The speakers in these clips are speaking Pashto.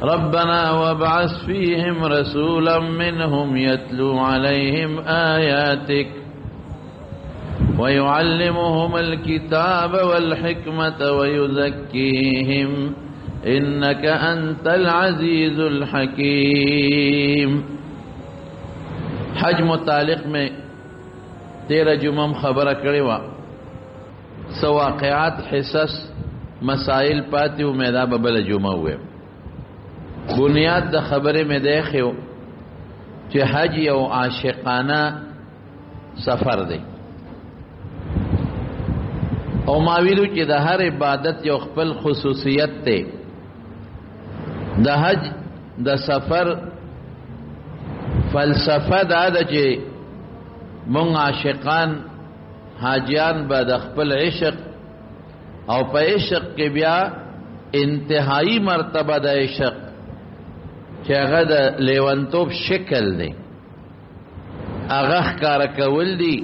ربنا وابعث فيهم رسولا منهم يتلو عليهم آياتك ويعلمهم الكتاب والحكمة ويزكيهم إنك أنت العزيز الحكيم. حج متعلق میں 13 جمعہ خبر کړی و، سو واقعات حصص مسائل پاتی و میدا ببل جمعہ ہوئے. بنیاد د خبره میں دیکھو چې حج یو عاشقانه سفر دی، او ما ویلو چې د هر عبادت یو خپل خصوصیت ته. د حج د سفر فلسفه دا ده چې مونږ عاشقان حاجیان به د خپل عشق او په عشق کې بیا انتهایی مرتبه د عشق چې هغه د لیونتوب شکل دی هغه ښکاره کول دي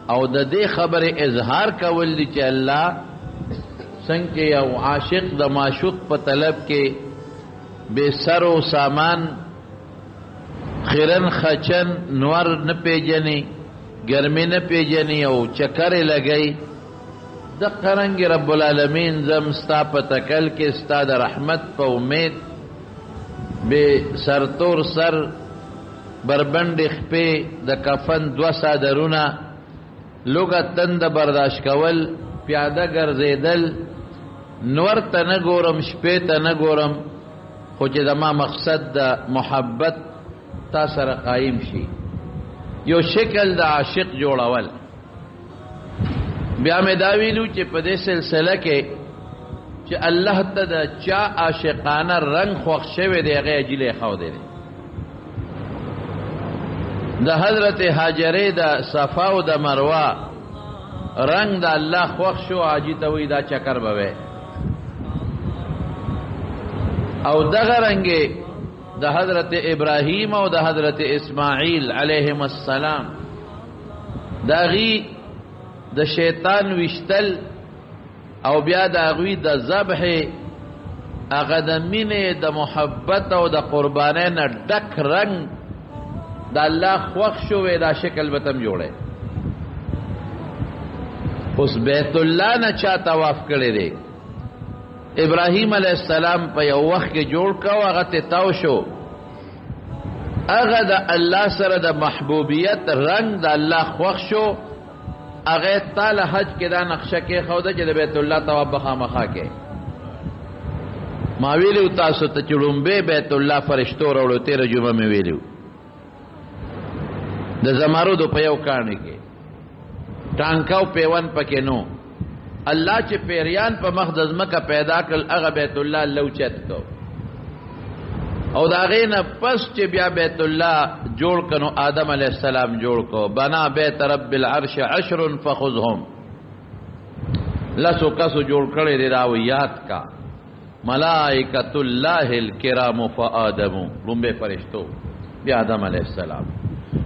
او د دې خبره اظهار کول دي چې الله څنګه یو عاشق د معشوق په طلب کې بے سر و سامان خیرن خچن نور نه پیجنی گرمی نه پیجنی او چکر لګئی د قرنګ رب العالمین زم ستا په تکل کې ستا د رحمت په امید بے سرتور سر بربند خپې د کفن 2 صادرونه لوګه تند برداشت کول پیاده ګرځیدل نور ته نه ګورم شپې ته نه ګورم خو چې زما مقصد د محبت تا سره قایم شي یو شکل د عاشق جوړول. بیا مې دا ویلو چې په دې سلسله کې چې الله ته د چا عاشقانه رنگ خوښ شوی دی هغه اجلې خو دی. د حضرت هاجرې د صفا او د مروه رنگ د الله خوښ شو، حاجی ته وی دا چکر بوي. او دغه رنگ د حضرت ابراهیم او د حضرت اسماعیل علیهم السلام داغي د شیطان وشتل او بیا د غوی د ذبح هغه د مینې د محبت او د قربانۍ نه ډک رنگ د الله خوښ شوی دا شکل به تم جوړه. اوس بیت الله نه چا طواف کړی دی؟ ابراهیم علیہ السلام په یو وخت کې جوړ کاو، هغه ته تاو شو. هغه د الله سره د محبوبیت رنگ د الله خوښ شو، هغه تعالی حج کې دا نقشه کې خوده چې د بیت الله طواف بخامخا کې. ما ویلو تاسو ته چړومبه بیت الله فرشتو راوړو 13 جمعه مې ویلو د زمارو په یو کانه کې ټانکاو پیوان پکې نو. الله چې پیریان په مقدس مکه پیدا کړ هغه بیت الله لوچت کو، او دا غینه پس چې بیا بیت الله جوړ کنو آدم علیہ السلام جوړ کو. بنا بیت رب العرش 10 فخذهم لسو کسو جوړ کړي دی راویات کا ملائکۃ اللہ الکرام فآدم لومبه فرشتو بیا آدم علیہ السلام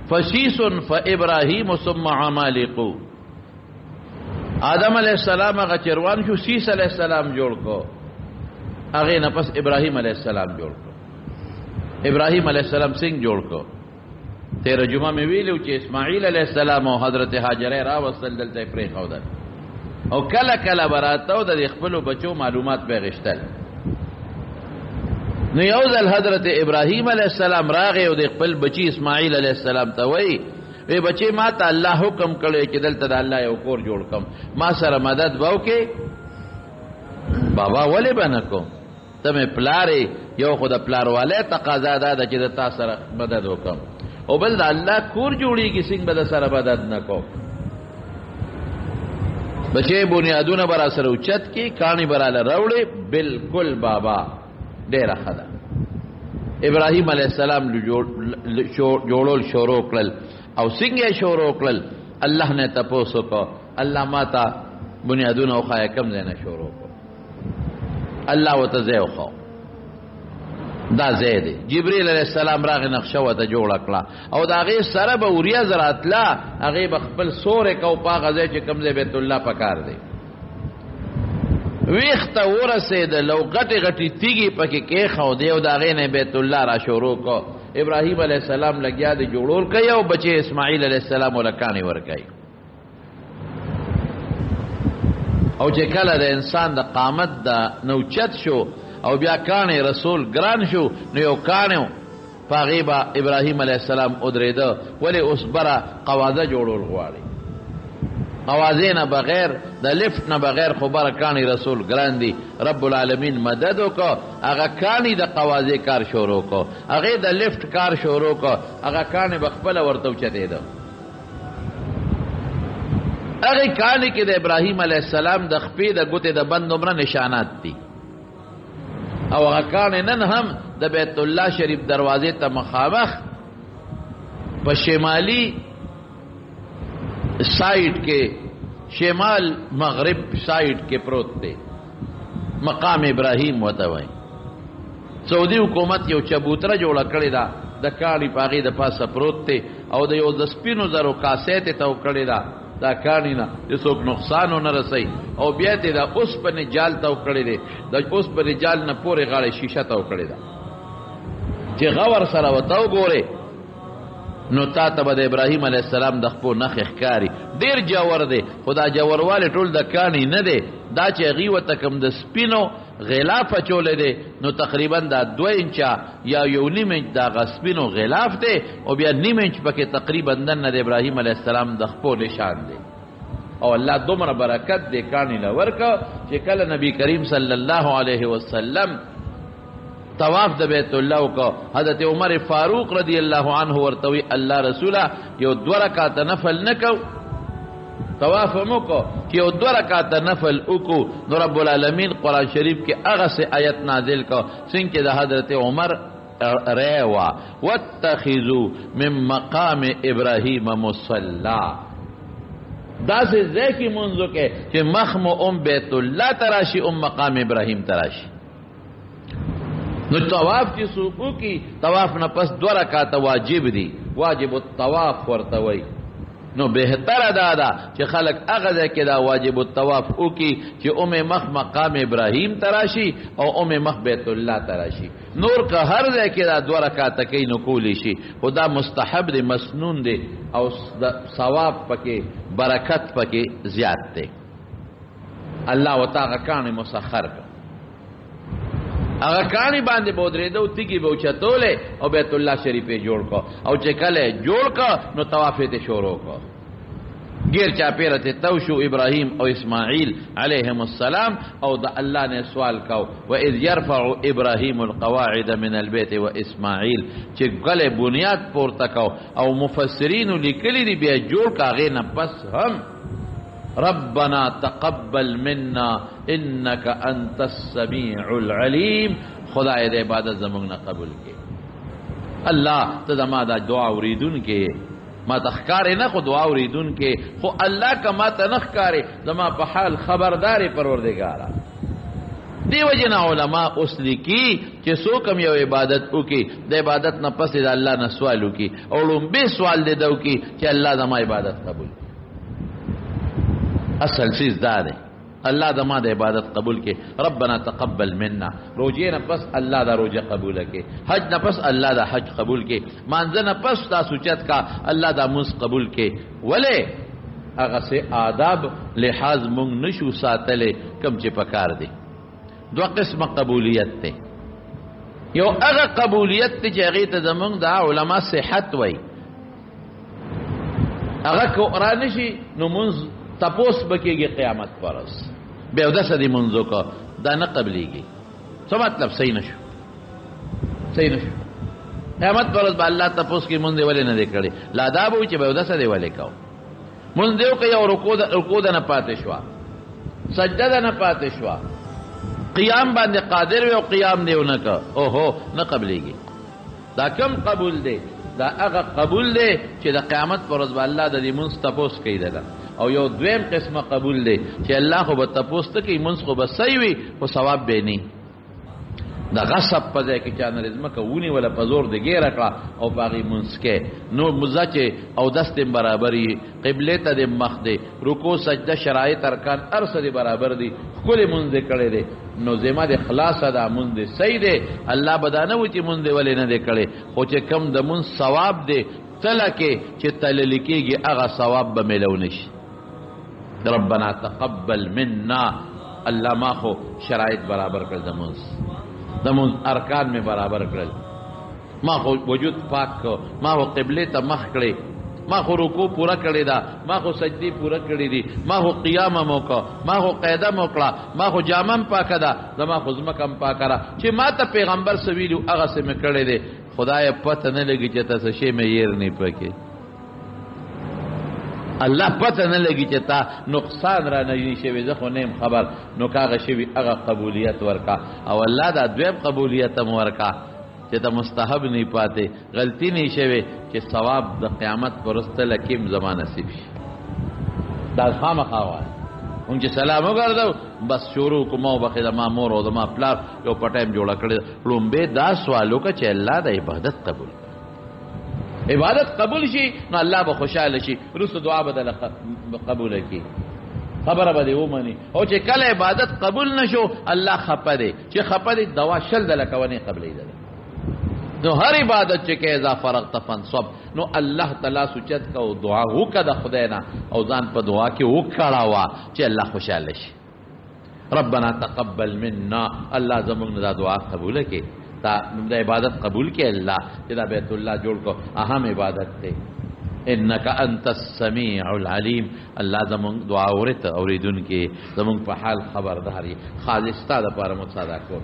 فشیس فابراہیم ثم عمالق. آدم علیہ السلام هغه چروان شو، سیس علیہ السلام جوړ کو، هغه نه پس ابراہیم علیہ السلام جوړ کو. ابراہیم علیہ السلام څنګه جوړ کو؟ 13 جمعه مې ویلو چې اسماعیل علیہ السلام او حضرت هاجره را وصل دلته پرې خودل او کله کله براتو د خپل بچو معلومات به غشتل. نو یو ځل حضرت ابراہیم علیہ السلام راغی او د خپل بچی اسماعیل علیہ السلام ته وی بچی ما ته الله حکم کړی چې دلته د الله یو کور جوړ کم، ما سره مدد وو کې. بابا ولې بنکو ته مې پلارې یو خود پلارواله تقاضا ده چې د تاسو سره مدد وکم، او بل د الله کور جوړیږي څنګه به سره مدد نکو. بچی بنیادونه برا سره اوچت کی کانی براله راوړي بالکل بابا ډېر خدا. ابراہیم علیہ السلام جوړول شروع کړل او څنګه شروع کړل؟ الله نه تاسو کو الله ماتا بنیادونه او خای کم نه شروع کو. الله وتزیو خو دا زید جبرئیل علیہ السلام راغ نقشه وته جوړ کړه او دا غي سره به اوریا زراتلا هغه خپل سورې کو پاغه ځای چې کمزه بیت الله پکار دی. ویخته ورسېدل او غټې غټې تیږې پکې کېښودې او د هغې نه بیت الله را شروع کو. ابراهیم علیه السلام لګیا د جوړول کوي او بچې اسماعیل علیه السلام له کاڼي ورکوي. او چې کله د انسان د قامت د نوچت شو او بیا کاڼی رسول ګران شو نو یو کاڼی په هغې به ابراهیم علیه السلام ودرېده. ولې اوس بره قوازه جوړول غواړي، قوازې نه بغیر د لفت نه بغیر خو بره کاڼی رسول ګران دي. رب العالمین مدد وکړه، هغه کاڼي د قوازې کار شروع کړه، هغې د لفت کار شروع کړه، هغه کاڼی به خپله ورته اوچتېده. هغې کاڼي کې د ابراهیم علیه السلام د خپې د ګوتې د بند عمره نشانات دي او هغه کاڼي نن هم د بیت الله شریف دروازې ته مخامخ په شمالي سائٹ کې شمال مغرب سائٹ کې پروت دی. مقام ابراهیم وته وایي. سعودي حکومت یو چبوتره جوړه کړې ده د کاڼي په هغې د پاسه پروت دی او د یو د سپینو زرو کاسې ته تاو کړې ده دا کاڼي نه د څوک نقصان ونه رسوي او بیا ته د اوسپنې جال تاو کړی دی. د اوسپنې جال نه پورې غاړې شیشه تاو کړې ده چې غور سره ورته وګورې نو تا ته به د ابراهیم علیه السلام د خپو نښې ښکاري. ډېر جوور دی خو دا جووروالی ټول د کاڼي نه دی، دا چې هغې ورته کوم د سپینو غلاف اچولی دی نو تقریبا دا 2 انچه یا 1.5 انچ د هغه سپینو غلاف دی او بیا 1.5 انچ پکې تقریبا دننه د ابراهیم علیه السلام د خپو نشان دی. او الله دومره برکت دې کاڼي له ورکړه چې کله نبی کریم صلی الله علیه وسلم طواف د بیت الله وکړه، حضرت عمر فاروق رضی الله عنه ورته وی الله رسوله یو 2 رکعاته نفل نه کو، طواف هم وکړو چې یو 2 رکعاته نفل وکړو نو رب العالمین قرآن شریف کې هغه سه آیت نازل کړه څنګه د حضرت عمر روا واتخذوا من مقام ابراهیم مصلا. داسې ځای کې منځو کې چې مخ بیت الله تراشي مقام ابراهیم تراشي. نو طواف چې څوک وکړي طواف نه پس 2 رکعاته واجب دي، واجب الطواف ورته وایي. نو بهتره دا ده چې خلک هغه ځای کې دا واجب الطواف وکړي چې مخ مقام ابراهیم تراشي او مخ بیت الله تراشي. نور که هر ځای کې دا 2 رکعاته کوي نو کولی شي، خو دا مستحب دی، مسنون دی او ثواب پکې برکت پکې زیات دی. الله وتعالی کاڼي مسخر کړ، هغه کاڼي باندې به ودرېده او تیږې به اوچتولې او بیت الله شریف یې جوړ کړ او چې کله یې جوړ کړ نو طواف یې ته شروع کړ. ګیر چاپېره ته تو شو ابراهیم او اسماعیل علیهم السلام او د الله نه سوال کو وإذ يرفع ابراهیم القواعد من البيت واسماعیل چې کله بنیاد پورته کو او مفسرین لیکلي دي بیا جوړ کا هغې نه پس هم ربنا تقبل منا انك انت السميع العليم. خدای دې عبادت زموږ نه قبول کړي. الله ته زما دا دعا اوریدونکې ما ته ښکارې نه خو دعا اوریدونکې خو الله که ما ته نه ښکارې زما په حال خبردارې پروردګاره. دې وجې نه علما اوس لیکي چې څوک هم یو عبادت وکړي د عبادت نه پسې د الله نه سوال وکړي او لومبې سوال دې ده وکړي چې الله زما عبادت قبول کړي. اصل چیز دا دی الله زما د عبادت قبول کې. ربنا تقبل منا، روجې نه پس الله دا روجه قبول کې، حج نه پس الله دا حج قبول کې، مانځه نه پس دا سوچت کا الله دا منځ قبول کې. ولې هغه سه آداب لحاظ مونږ نشو ساتلې کم چې پکار دی. 2 قسمه قبولیت ته، یو هغه قبولیت ته چې هغې ته زمونږ د علما صحت وایي، هغه که قرآن شي نو منځ تپوس بکیږي قیامت پرس بیا اودسه دې منځو کا دا نه قبلیږي. څه مطلب؟ صحیح نشو قیامت پرس به الله تپوس کې منځ ولې نه دی کړی. لا دا به وي چې به اودسه دې ولې کوو منځ دې وکړي او رکوع ده نه پاتې شوه، سجده ده نه پاتې شوه، قیام باندې قادر وي او قیام دې ونه که اوهو نه قبلیږي. دا کم قبول دی؟ دا هغه قبول دی چې د قیامت پر ورځ به الله د دې منځ تپوس کوي دله. او یو دویم قسمه قبول دی چې الله خو به تپوس ته کوي منځ خو به صحیح وي خو ثواب به نه. دا غصب په ځای کې چا نه ځمکه ونیوله په زور د ګیره کړه او په هغې مونځ کې نو مزه چې اودس دې برابر وي قبلې ته دې مخ دی رکو سجده شرایط ارکان هر څه دې برابر دي ښکلې مونځ دې کړی دی نو ذمه دې خلاصه ده مونځ دې صحیح دی الله به دا نه وایي چې مونځ دې ولې نه دی کړی خو چې کم د مونځ ثواب دی تله کې چې تللی کېږي هغه ثواب به میلو نه شي ربنا تقبل منا الله ما خو شرایط برابر کړل د مونځ ارکان میں برابر کرل ما خو وجود پاک کو ما خو قبله ته مخ کړی ما خو رکوع پورا کړی دا ما خو سجدی پورا کړی دي ما خو قیام موکا ما خو قاعده موکړه ما خو جامم پاک ده زما خو زمکم پاک را چې ما ته پیغمبر سویلو هغه سه مې کړی دی خدای پته نه لګی چې تاسو شی مې ير نه پکې الله پته نه لګی چې تا نقصان را نه شي زه خو نیم خبر نو کاغه شي هغه قبولیت ورکا او الله دا دویم قبولیت هم ورکا چې ته مستحب نه پاتې غلطی نه شوي چې ثواب د قیامت پرسته لکیم زمانه نصیب شي دا خامخا وای اون چې سلام وګرځو بس شروع کوم او بخیله ما مور او ما پلار یو پټایم جوړ کړی لومبه دا سوالو کا چې الله د عبادت قبول عبادت قبول شي نو الله به خوشاله شي رسو دعا بدل قبول کی خبره به ومني او چې کله عبادت قبول نشو الله خپه دی چې خپه دی دوا شل د لکونی قبلې ده نو هر عبادت چې کې اذا فرغت فانصب نو الله تعالی سوچت کو دعا وکړه خدای نه او ځان په دعا کې وکړه وا چې الله خوشاله شي ربنا تقبل منا الله زموږ دا دعا قبول کړي تا د عبادت قبول کې الله چې دا بیت الله جوړ کو اهم عبادت دی انك انت السميع العليم الله زمون دعا اورته اوریدونکو زمون په حال خبرداري خالص تا د پاره مصادا کول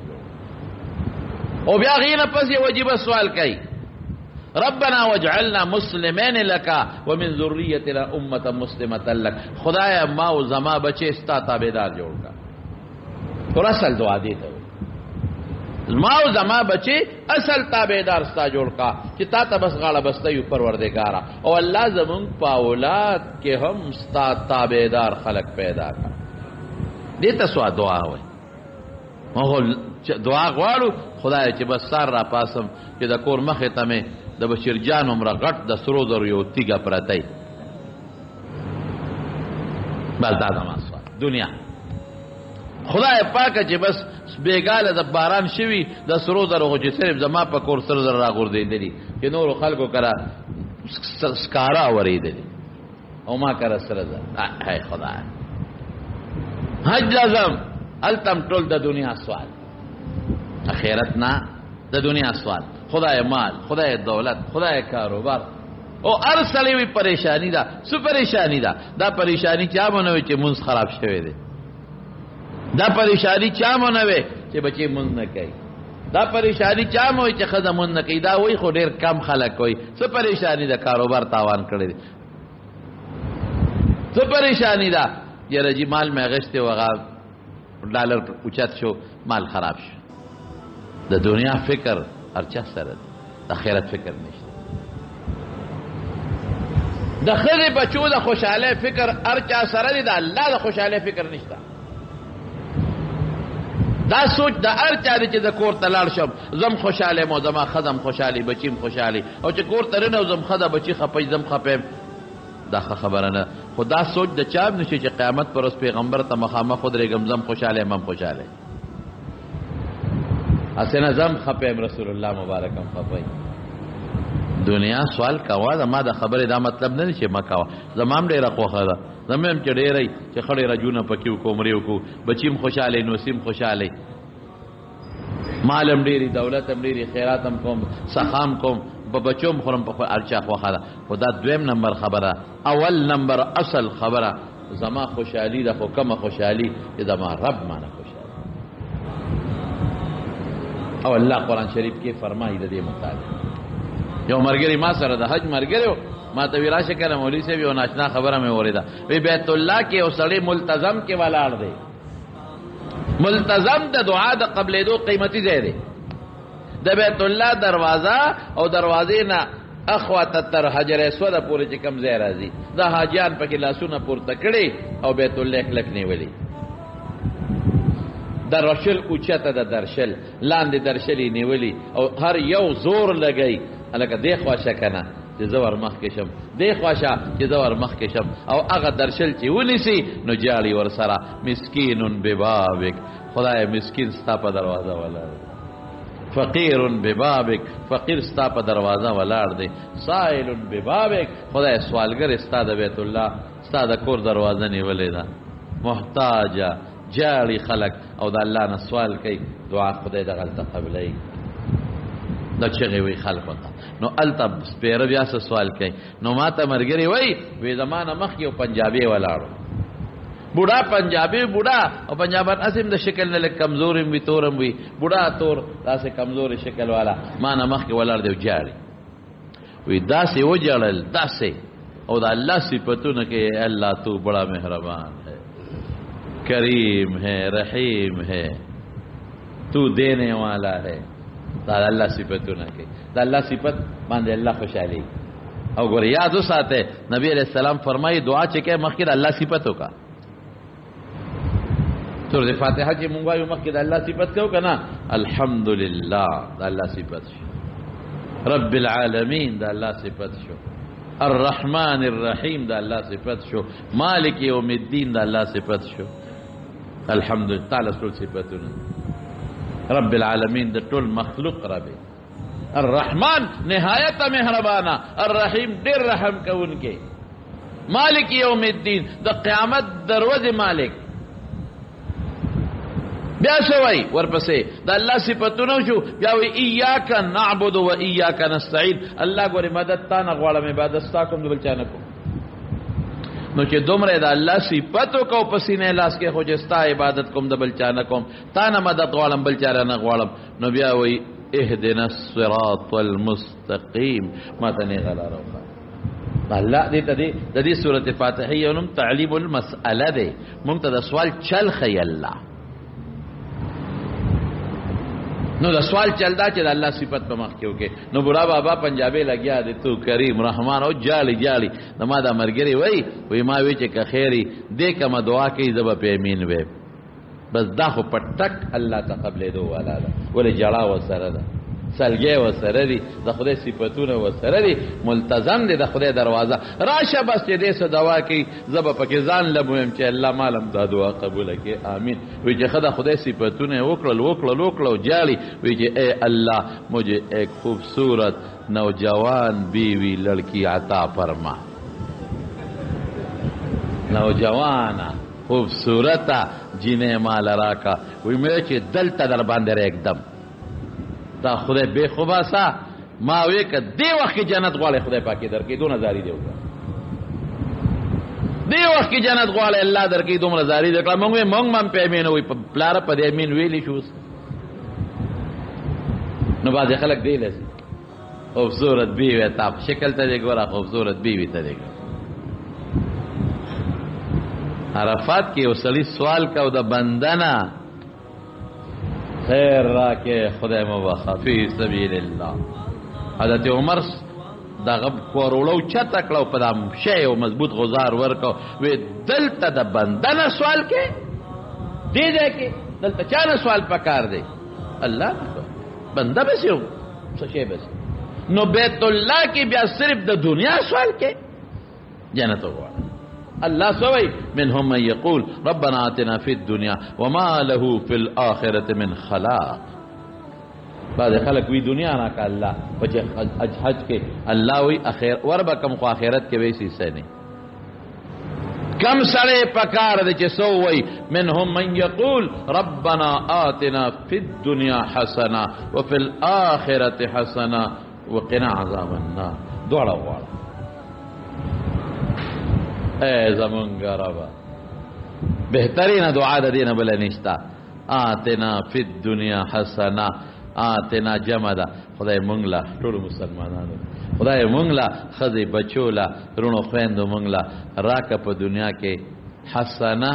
او بیا غینه پس واجب سوال کوي ربنا واجعلنا مسلمين لك ومن ذريتنا امه مسلمه لك خدایا ما او زما بچي ستا تابعدار جوړ کا اور اصل دعا دی ته ما او زما بچي اصل تابعدار ستا جوړ کا چې تا ته بس غاړه بسته یو پروردگارا او الله زمون په اولاد کې هم ستا تابعدار خلق پیدا کا دې ته سوا دعا وای مغول دعا غواړو خدای چې بس سار را پاسم چې د کور مخه ته مې د بشیر جان عمر غټ د سرو در یو تیګه پرتای بس دا زما سوا دنیا خدای پاک چې بس بیګاله د باران شوی د سرو درغه چې صرف زما په کور سر در راغورځېدلی چې نور خلکو کرا سکارا ورېدلی او ما کرا سره ده هاي خدای حج لازم التم ټول د دنیا سوال اخرت نه د دنیا سوال خدای مال خدای دولت خدای کاروبار او ارسلی وی پریشانی ده سو پریشانی ده دا پریشانی چا مونږ چې مونږ خراب شوی دی دا پریشانی چا مونوي چې بچي مونږ نه کوي دا پریشانی چا مونږ چې خزه مونږ نه کوي دا وای خو ډیر کم خلک کوي څه پریشانی ده کاروبار تاوان کړی دی څه پریشانی ده یره جی مال مې غشته وغا ډالر اوچت شو مال خراب شو د دنیا فکر ارچا سره د آخرت فکر نشته د خزه بچو د خوشاله فکر ارچا سره دی د الله د خوشاله فکر نشته دا سوچ د ارچا دی چې د کور ته لاړ شم زم خوشاله مو زما خدم خوشالي بچیم خوشالي او چې کور ته نه زم خدا بچی خپې زم خپم دا خبره نه خدا سوچ د چا نشي چې قیامت پر اوس پیغمبر ته مخامخ خود رګم زم خوشاله مم خوشاله اسنه زم خپم رسول الله مبارکم خپای دنیا سوال کوا دا ما دا خبره دا مطلب نه چې ما کوا زمام ډیره خوخه ده زمم چې ډیره چې خړې راجونه پکې کومریو کو بچیم خوشاله نوسیم خوشاله مالم ډیری دولتم ډیری خیراتم کوم سخام کوم په بچوم خورم په ارچا خوخه ده خدا دویم نمبر خبره اول نمبر اصل خبره زما خوشالي ده خو کومه خوشالي چې زما رب مانه خوشاله او الله قرآن شریف کې فرمایي د دې مطابق یو مرګري ما سره د حج مرګرو ما ته ویراشه کړه مولوی صاحب یو ناشنا خبره مې اوریدا وی بیت الله کې او سړی ملتزم کې ولاړ دی ملتزم د دعا د قبلې دو قیمتي ځای دی د بیت الله دروازه او دروازې نه اخواته تر حجر اسود پورې چې کم ځای راځي د حاجیان پکې لاسونه پورته کړي او بیت الله کلک نیولي درشل اوچته د درشل لاندې درشلې نیولي او هر یو زور لګی لکه دې خواشه کنه چې زه ور مخکې شم دې خواشه چې زه ور مخکې شم او هغه درشل چې ونیسي نو جاړي ورسره مسکین ببابک خدای مسکین ستا په دروازه ولاړ فقیر ببابک فقیر ستا په دروازه ولاړ دی سائل ببابک خدای سوالګر ستا د بیت الله ستا د کور دروازه نیولې ده محتاجه جاړي خلق او د الله نه سوال کوي دعا خدای دغلته قبلوي دا چغې وي خلقو ته نو هلته سپېره بیا څه سوال کوي نو ما ته ملګري وایي زما نه مخکې یو پنجابی ولاړو بوډا پنجابی بوډا او پنجابان اسیم د شکل نه لږ کمزور وي تورم وي بوډا تور داسې کمزورې شکل والا ما نه مخکې ولاړ دی جاړي وی داسې وجړل داسې او د الله صفتونه کې الله تو بڑا مهربان ہے کریم ہے رحیم ہے تو دینے والا ہے دا اللہ صفتونه کې دا الله صفت باندې الله خوشالي او ګور یاد وساته نبی علیہ السلام فرمایي دعا چې کې مخکې الله صفت وکا سورۃ فاتحه چې مونږ وایو مخکې الله صفت کو کنه الحمدلله دا الله صفت شو رب العالمین دا الله صفت شو الرحمن الرحیم دا الله صفت شو مالک یوم الدین دا الله صفت شو الحمدلله تعالی ټول صفاتونه رب العالمین د ټول مخلوق رب الرحمن نهایت مهربانا الرحیم ډیر رحم کوونکی مالک یوم الدین د قیامت دروازه مالک بیا شوی ورپسې د الله صفاتونه شو بیا وی ایاک نعبد و ایاک نستعین الله ګورې مدد تا نه غواړم عبادت تا کوم بل چا نه کوم نو چې دومره د الله صفاتو کو پسینه لاس کې خو جستا عبادت کوم د بل چا نه کوم تا نه مدد غواړم بل چا نه غواړم نو بیا وی اهدنا الصراط المستقیم ما ته نه غلاره الله دې ته د دې سورته فاتحه یو نوم تعلیم المسأله ده مونږ ته د سوال چل خی الله نو د سوال چل دا چې د الله صفت په مخ کې وکي نو بوډا بابا پنجابی لګیا دی تو کریم رحمان او جالی جالی د ما دا مرګري وای ما وی چې که خیری دې کوم دعا کوي زب په امین وې بس دا خو پټک الله تقبل دو والا ولې جړا وسره ده سلګي وسره دي د خدای صفاتونه وسره دي ملتزم دي د خدای دروازه راشه بس چې دې څه دعا کوي زب پکې ځان لموم چې الله مالم دا دعا قبول کړي امین وی چې خدای صفاتونه وکړل جالی وی چې اے اللہ مجھے ایک خوبصورت نوجوان بیوی لڑکی عطا فرما نوجوانا خوبصورتا جنہیں مال راکا وی میں چې دلته در باندې एकदम دا خدای بے خوبا سا ما وی ک دی وخت جنت غواړي خدای پاکي درکې 2000 دی وکړه دی وخت جنت غواړي الله درکې 2000 دی کړه مونږ مم په امین وي پلار په امین ویلی شو نو باز خلک دی لسی خوبصورت بیوی تا شکل ته ګوره خوبصورت بیوی ته دی عرفات کې وسلی سوال کو د بندنا خیر راکه خدای مبخا فی سبیل الله حضرت عمر دا غب کورولو چته کړو په دام شی او مضبوط غزار ورکو وی دلته د بندنه سوال کې دی دی کې دلته چانه سوال پکار دی الله بنده بس یو څه شی بس نو بیت الله کې بیا صرف د دنیا سوال کې جنت وغواړي الله سوي منهم من يقول ربنا آتنا في الدنيا وما له في الآخرة من خلاق بعد خلق وی دنیا نه کا الله پچ حج کې الله وی اخر وربکم خو اخرت کې ویسي سنه کم سره پکار د چې سو وی منهم من يقول ربنا آتنا في الدنيا حسنه وفي الآخرة حسنه وقنا عذاب النار دوړه وړه اے زمونگا ربا بہترین دعا دا دینا بلا نشتا آتنا فی الدنیا حسنا آتنا جمع دا خدای منگلا ټول مسلمانانو خدای منگلا خزی بچولا رونو خویندو منگلا راکا پا دنیا کے حسنا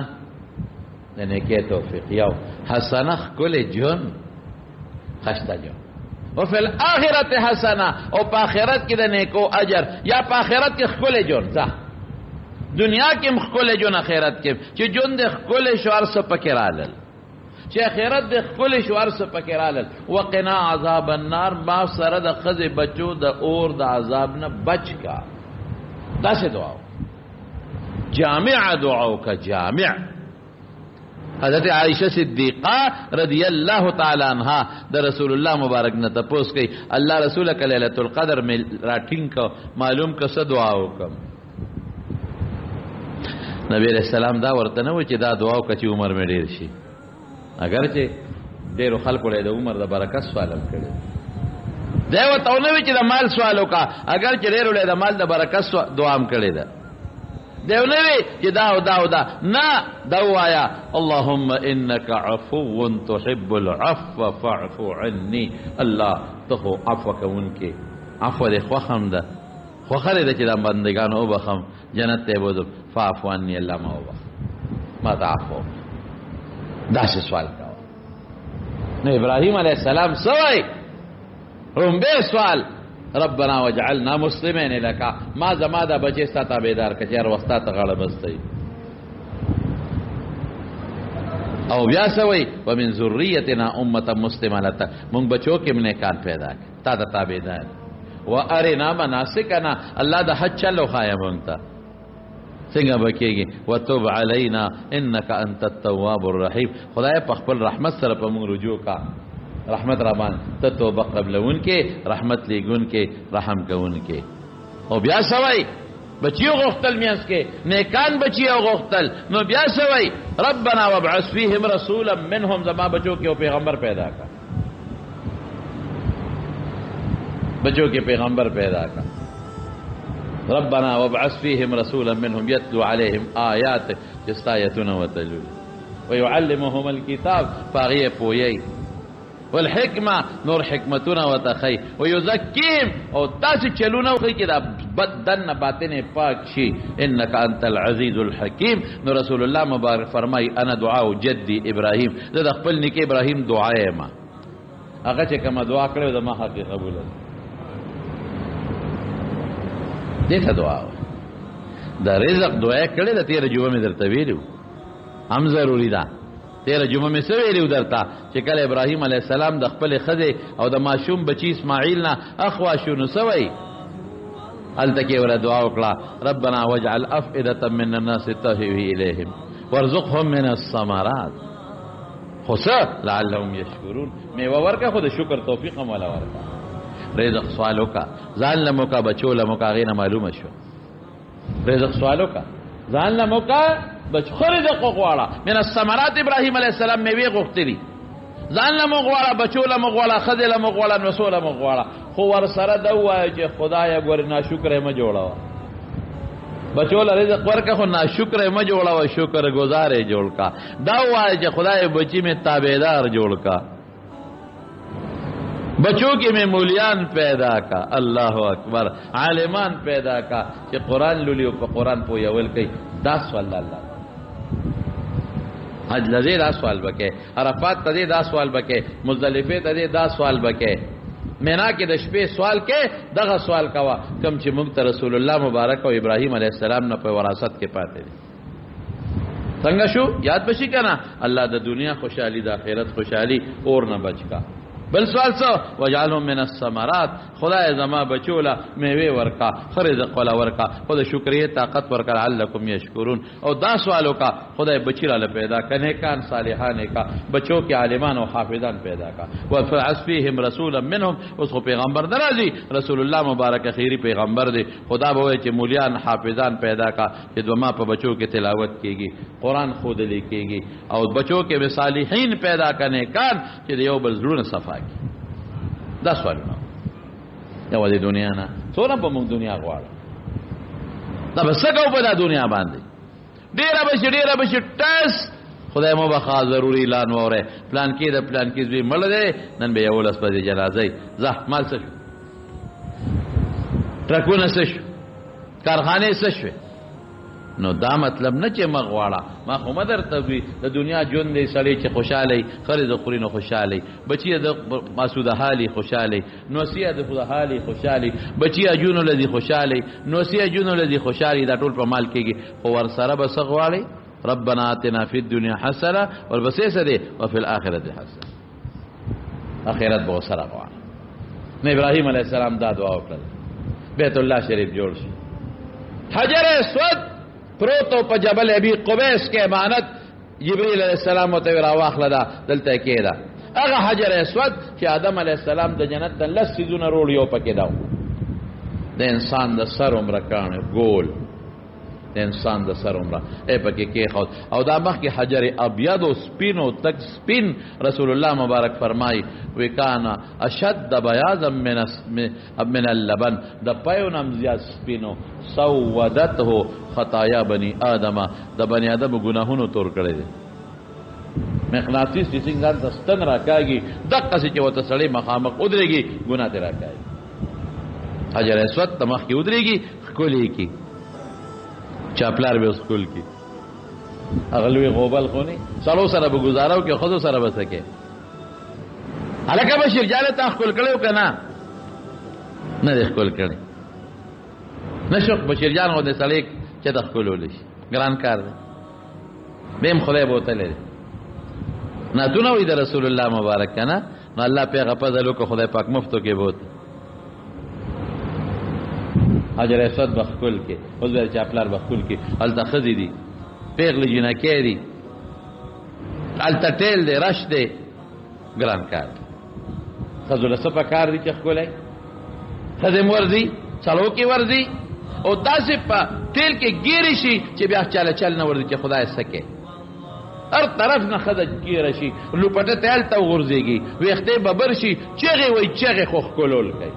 یعنی کہ توفیق یو حسنا کل جن خشتا جن وفی الاخرت حسنا او پا آخرت کی دا نیکو اجر یا پا آخرت کی کل جن زہ دنیا کې مخکله جون اخرت کې چې جون د خکله شوار سره پکې رالل چې آخرت د ښکلی شو هر څه پکې رالل وقنا عذاب النار ما سره د ښځې بچو د اور د عذاب نه بچ کا داسې دعا جامع دعا وکړه جامع حضرت عائشہ صدیقہ رضی اللہ تعالی عنہ د رسول اللہ مبارک نے تپوس کی اللہ رسول کا لیلۃ القدر میں راٹھنگ کو معلوم کا څه دعا وکم نبی علیہ السلام دا ورته نه و چې دا دعا وکړي عمر مې ډیر شي اگر چې ډیرو خلکو له عمر د برکت سوال کړي دا وته نه و چې د مال سوال وکړه اگر چې ډیرو له مال د برکت دعا هم کړي ده دیو نوی چې دا نا دا وایا اللهم انك عفو تحب العفو فاعف عني الله ته عفو کوونکې عفو دې خوخم ده خوخره ده چې د بندگانو وبخم جنت ته بوزم فاعف عني الله ما وبخ ما تعفو دا څه سوال کاوه نو ابراهيم عليه السلام سوای رومبه سوال ربنا وجعلنا مسلمين لك ما زما دا بچي ستا تابعدار کچر وستا ته غاړه بستای او بیا سوي ومن ذريتنا امه مسلمه لك مونږ بچو کې منه کار پیدا تا ته تابعدار وارنا مناسکنا الله د حج چلو خایا مونږ ته څنګه بکیږي وتوب علينا انك انت التواب الرحيم خدای په خپل رحمت سره په مونږ رجوع کا رحمت رحمان ته توبه قبلون کې رحمت لیګون کې رحم کوون کې او بیا سوای بچیو غختل میاس کې نیکان بچیو غختل نو بیا سوای ربنا وابعث فيهم رسولا منهم زما بچو کې پیغمبر پیدا کا بچو کې پیغمبر پیدا کا ربنا وابعث فيهم رسولا منهم يتلو عليهم آياتك جستايتنا وتلو ويعلمهم الكتاب فاغيه پويي والحکمه نور حکمتونه وتخی ويزکیم او تاسو چلونه خو کې دا بدن باطن پاک شي انك انت العزيز الحكيم نو رسول الله مبارک فرمای انا دعاء جدي ابراهيم د خپل نیک ابراهيم دعا ما هغه چې کوم دعا کړو د ما حق قبول دې ته دعا دا رزق دعا کړل د تیر جوه مې درته ویلو هم ضروري ده تیرہ جمعہ میں سویلی ادرتا چې کله ابراهیم علیہ السلام د خپل خزه او د ماشوم بچی اسماعیل نه اخوا شونو سوی التکی ولا دعا وکړه ربنا واجعل افئده من الناس تهوي اليهم وارزقهم من الثمرات خصا لعلهم يشكرون میوه ورکه خود شکر توفیق هم ولا ورکه رزق سوالو کا ځان لمو کا بچو لمو کا غینه معلومه شو رزق سوالو کا ځان لمو کا بچ رزق غواړه من الثمرات ابراهيم عليه السلام میوه غوښتلی ځان له مغواړه بچو له مغواړه خځه له مغواړه نسو له مغواړه خو ور سره دا وایي چې خدای ګور ناشکر ما جوړاوه بچو له رزق ورکه خو ناشکر ما جوړاوه شکر گزار جوړ کا دا وایي چې خدای بچی می تابعدار جوړ کا بچوں کے میں مولیان پیدا کا اللہ اکبر عالمان پیدا کا کہ قرآن لولیو پا قرآن پو یول کئی دا سوال اللہ حج لذی دا سوال بکے عرفات تدی دا سوال بکے مزدلفے تدی دا سوال بکے مینا کے دشپے سوال کے دغه سوال کوا کم چې موږ ته رسول الله مبارک او ابراهیم علیہ السلام نه په وراثت کې پاتې دي څنګه شو یاد بشي کنه الله د دنیا خوشحالي د آخرت خوشحالي اور نه بچکا بل سوال سو وجعلهم من الثمرات خدای زما بچولا میوه ورکا رزق ولا ورکا خدای شکریه طاقت ورکا لعلکم یشکرون او دا سوالو کا خدای بچی را پیدا کنے کان صالحان کا بچوں کے عالمان و حافظان پیدا کا وفعث فیهم رسولا منهم اس کو پیغمبر درازی رسول اللہ مبارک خیری پیغمبر دے خدا بوئے چې مولیان حافظان پیدا کا کہ دوما په بچوں کے تلاوت کیگی قرآن خود لیکیگی اور بچوں کے صالحین پیدا کنے کان چې یو بل زړه صفا دا سوالونه یو د دنیا نه څونه په موږ دنیا غواړو دا بس کو په دا دنیا باندې ډیره بشي ټس خدای مو بخا ضروری اعلان وره پلان کې د پلان کې زوی مړ دی نن به یو لاس په جنازه زه مال څه ټرکونه څه کارخانه څه نو دا مطلب نه چې مغواړه ما خو مدر ته وی د دنیا ژوند دی سړی چې خوشاله خرید خورینو خوشاله بچی د مسعود حالی خوشاله نوسیه د خود حالی خوشاله بچی اجونو لذي خوشاله نوسیه اجونو لذي خوشاله دا ټول په مال کېږي خو ور سره بس غواړي ربنا آتنا فی الدنیا حسنه ورپسې څه دی وفي الاخرة حسنه اخرت به ورسره غواړه. نو ابراهیم علیه السلام دا دعا وکړل بیت الله شریف جوړ شي. حجر اسود پروتو په جبل ابي قبیس کې امانت جبريل علیہ السلام ته راواخله دا دلته کېده. هغه حجر اسود چې آدم علیہ السلام د جنت د لس سیزونه روړ یو پکې داو. د انسان د سر عمره کاڼه ګول د انسان د سر عمره پکې کېښود او دا مخکې حجر ابيض او سپین او تک سپین رسول الله مبارک فرمای وکانا اشد بیاضا من اللبن د پيونم زیات سپینو سودته خطایا بني آدم د بني آدم ګناهونو تور کړی دي. مقناطیس چې څنګه د ستن راکاږي دقه چې وته سړی مخامخ ودرېږي ګناه ته راکاږي. حجر اسود ته مخکې ودرېږي ښکلې کی چاپلار به اسکول کی اغلوی غوبل خونی سلو سره به گزاراو کې خود سره بسکه الکه بشیر جاله تا خپل کړو کنه نه دې خپل کړی نشو بشیر جان غو دې سلیک چې د خپلول شي ګران کار دی بهم خدای بوته لري نه دونه وی د رسول الله مبارک کنه نو الله پیغه فضل کو خدای پاک مفتو کې بوت حجر اسود بخکل کې اوس به چاپلار بخکل کې الته خزي دي پیغله جنکې دي الته ټیل دی رش دی ګران کار خزو له سپه کار دي چې خکولای خزم ورزي چلو کې ورزي او داسې په ټیل کې ګیری شي چې بیا چل نه ورزي چې خدای سکے هر طرف نه خزه ګیر شي لوپټه تل ته ورزيږي ويخته ببر شي چغه وای چغه خو خکولول کوي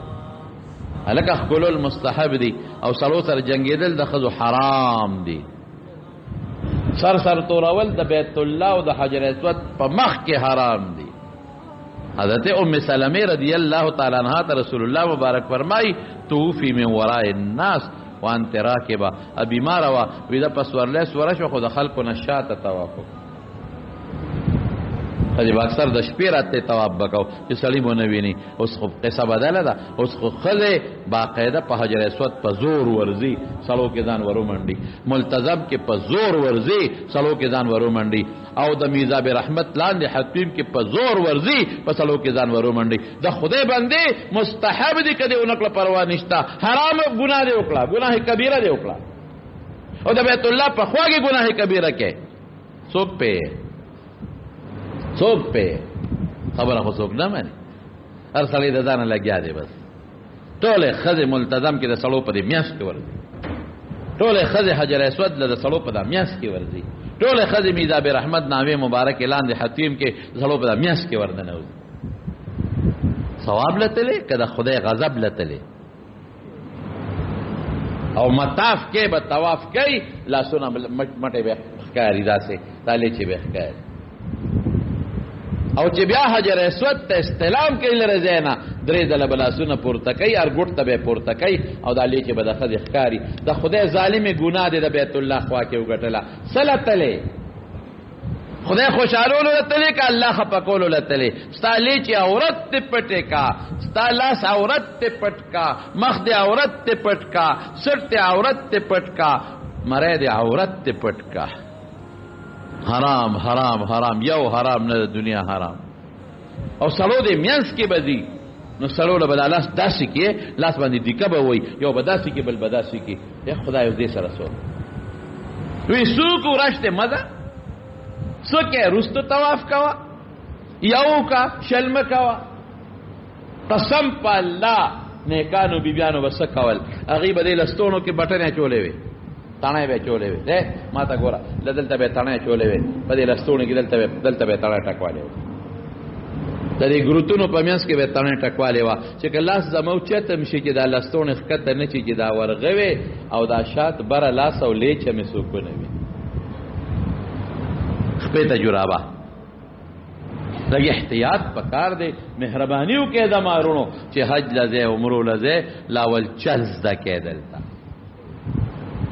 الکه خلول مستحب دي او سلو سر جنگیدل د خزو حرام دي. سر تورول د بیت الله او د حجر اسود په مخ کې حرام دي. حضرت ام سلمہ رضی الله تعالی عنها ته رسول الله مبارک فرمای توفی من وراء الناس وانت راکبه بیمار وا ودا پس ورلس ورشو خو د خلکو نشات توافق خدای اکثر د شپې راته تواب وکاو چې سړی مونږ ویني اوس خو قصه بدله ده اوس خو خله باقاعده په حجر اسود په زور ورزي سلو کې ځان ورو منډي ملتزم کې په زور ورزي سلو کې ځان ورو منډي او د میزاب رحمت لاندې حکیم کې په زور ورزي په سلو کې ځان ورو منډي د خدای بندي مستحب دي کدي اونکله پروا نشتا حرام ګناه دی وکړه ګناه کبیره دی وکړه او د بیت الله په خواږه ګناه کبیره کې څوک په خبره خو څوک نه مانی هر سړی د ځان لګیا دی بس ټوله خزه ملتزم کې د سړو په دې میاش کې ورځي ټوله خزه حجر اسود له سړو په دې میاش کې ورځي ټوله خزه میزاب رحمت نامه مبارک اعلان د حتیم کې سړو په دې میاش کې وردنه وځي ثواب لته کده خدای غضب لته او مطاف کې به طواف کوي لاسونه مټه به ښکاری داسې تاله چې به ښکاری او چې بیا حجر اسود ته استلام کوي لره زینا درې ځله بلاسونه پورته کوي ار ګټ ته به پورته کوي او د علی چې به د خدای ښکاری د خدای ظالم ګناه دی د بیت الله خوا کې وګټله سلتله خدای خوشالو لته کا الله خپکولو لته ستالی چې عورت ته پټه کا ستالاس عورت ته پټ کا مخ دې عورت ته پټ کا سر ته عورت ته پټ کا مړې دې عورت ته پټ کا حرام حرام حرام یو حرام نه دنیا حرام او سلو دې میانس کې بدی نو سلو له بدالاس داسې کې لاس باندې دیکه به وای یو بداسي کې بل بداسي کې یا خدای دې سره سو وی سوق ورشته مزه سوکه رستو طواف کوا یو کا شلم کوا قسم په الله نیکانو بیبیانو بس کول اغي بدې لستونو کې بټنه چولې وي تانه به چولې وي ده ما تا ګوره دلته به تانه چولې وي بدې لستونو کې دلته به تانه ټکوالې وي د دې ګروتونو په میانس کې به تانه ټکوالې وا چې کلاس زمو چته مشي کې د لستونو خکته نه چې دا ورغوي او دا شات بر لاس او لیچ مې سوکونه وي خپته جرابه لګي احتیاط پکار دی مهربانيو کې د مارونو چې حج لزه عمره لزه لاول چلز د کېدل تا